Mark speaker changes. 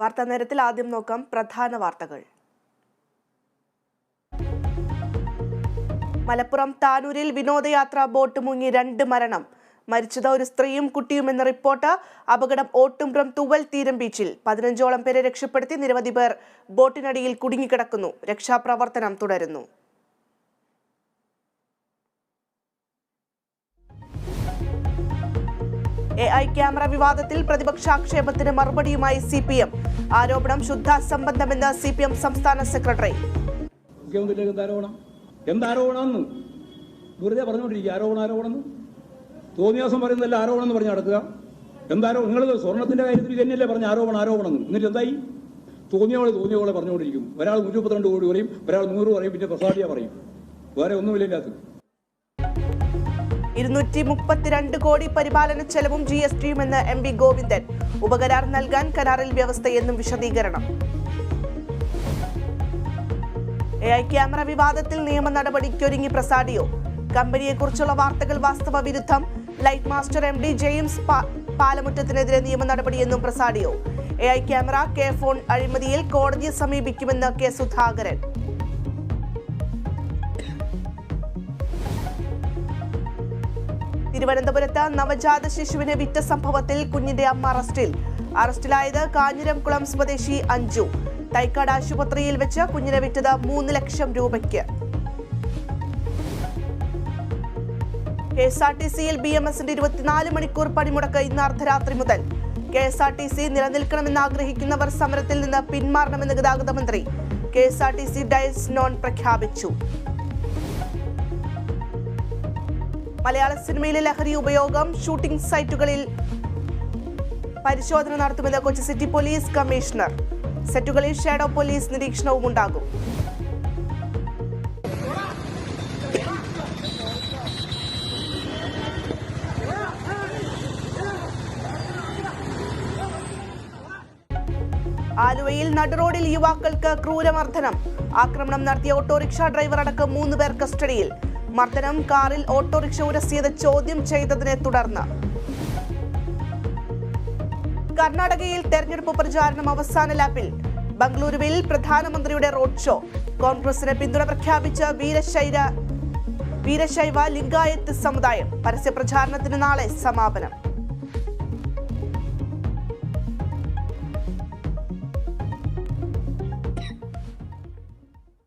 Speaker 1: വാർത്താ നേരത്തിൽ ആദ്യം നോക്കാം പ്രധാന വാർത്തകൾ. മലപ്പുറം താനൂരിൽ വിനോദയാത്ര ബോട്ട് മുങ്ങി 2 മരണം. മരിച്ചത് ഒരു സ്ത്രീയും കുട്ടിയുമെന്ന റിപ്പോർട്ട്. അപകടം ഓട്ടുംപുറം തൂവൽ തീരം ബീച്ചിൽ. 15ഓളം പേരെ രക്ഷപ്പെടുത്തി. നിരവധി പേർ ബോട്ടിനടിയിൽ കുടുങ്ങിക്കിടക്കുന്നു. രക്ഷാപ്രവർത്തനം തുടരുന്നു. AI ക്യാമറ വിവാദത്തിൽ പ്രതിപക്ഷാക്ഷേപത്തിന് മറുപടിയുമായി CPM. ആരോപണം ശുദ്ധ സംബന്ധമെന്ന് CPM സംസ്ഥാന സെക്രട്ടറി.
Speaker 2: എന്താരോപണമെന്ന് വെറുതെ പറഞ്ഞുകൊണ്ടിരിക്കുക. ആരോപണം തോന്നിയാസം പറയുന്നതല്ല ആരോപണം എന്ന് പറഞ്ഞ് നടക്കുക. നിങ്ങൾ സ്വർണത്തിന്റെ കാര്യത്തിൽ തന്നെയല്ലേ പറഞ്ഞ ആരോപണം എന്നിട്ട് എന്തായി? തോന്നിയോളെ പറഞ്ഞുകൊണ്ടിരിക്കും. ഒരാൾ 132 കോടി പറയും, ഒരാൾ 100 പറയും, പിന്നെ പ്രസാദിയ പറയും. വേറെ ഒന്നുമില്ല ഇതിനകത്ത്.
Speaker 1: 232 കോടി പരിപാലന ചെലവും GSTയുമെന്ന് MP ഗോവിന്ദൻ. ഉപകരാർ നൽകാൻ കരാറിൽ വ്യവസ്ഥയെന്നും വിശദീകരണം. AI ക്യാമറ വിവാദത്തിൽ നിയമ നടപടിക്കൊരുങ്ങി പ്രസാഡിയോ. കമ്പനിയെക്കുറിച്ചുള്ള വാർത്തകൾ വാസ്തവ വിരുദ്ധം. ലൈറ്റ് മാസ്റ്റർ MD ജെയിംസ് പാലമുറ്റത്തിനെതിരെ നിയമ നടപടിയെന്നും പ്രസാഡിയോ. AI ക്യാമറ ഫോൺ അഴിമതിയിൽ കോടതിയെ സമീപിക്കുമെന്ന് K സുധാകരൻ. തിരുവനന്തപുരത്ത് നവജാത ശിശുവിനെ വിറ്റ സംഭവത്തിൽ കുഞ്ഞിന്റെ അമ്മ അറസ്റ്റിലായത് കാഞ്ഞിരംകുളം സ്വദേശി അഞ്ജു. തൈക്കാട് ആശുപത്രിയിൽ വെച്ച് കുഞ്ഞിനെ വിറ്റത് 3 ലക്ഷം രൂപയ്ക്ക്. KSRTCയിൽ BMSന്റെ 24 മണിക്കൂർ പണിമുടക്ക് ഇന്ന് അർദ്ധരാത്രി മുതൽ. KSRTC നിലനിൽക്കണമെന്ന് ആഗ്രഹിക്കുന്നവർ സമരത്തിൽ നിന്ന് പിന്മാറണമെന്ന് ഗതാഗത മന്ത്രി. KSRTC ഡയസ് നോൺ പ്രഖ്യാപിച്ചു. മലയാള സിനിമയിലെ ലഹരി ഉപയോഗം ഷൂട്ടിംഗ് സൈറ്റുകളിൽ പരിശോധന നടത്തുമെന്ന് കൊച്ചി സിറ്റി പോലീസ് കമ്മീഷണർ. സെറ്റുകളിൽ ഷാഡോ പോലീസ് നിരീക്ഷണവും ഉണ്ടാകും. ആലുവയിൽ നടുറോഡിൽ യുവാക്കൾക്ക് ക്രൂരമർദ്ദനം. ആക്രമണം നടത്തിയ ഓട്ടോറിക്ഷ ഡ്രൈവർ അടക്കം 3 പേർ കസ്റ്റഡിയിൽ. മർദ്ദനം കാറിൽ ഓട്ടോറിക്ഷ ഉരസിയത് ചോദ്യം ചെയ്തതിനെ തുടർന്ന്. കർണാടകയിൽ തെരഞ്ഞെടുപ്പ് പ്രചാരണം അവസാന ലാപ്പിൽ. ബംഗളൂരുവിൽ പ്രധാനമന്ത്രിയുടെ റോഡ് ഷോ. കോൺഗ്രസിന് പിന്തുണ പ്രഖ്യാപിച്ച വീരശൈവ ലിംഗായത്ത് സമുദായം. പരസ്യ പ്രചാരണത്തിന് നാളെ സമാപനം.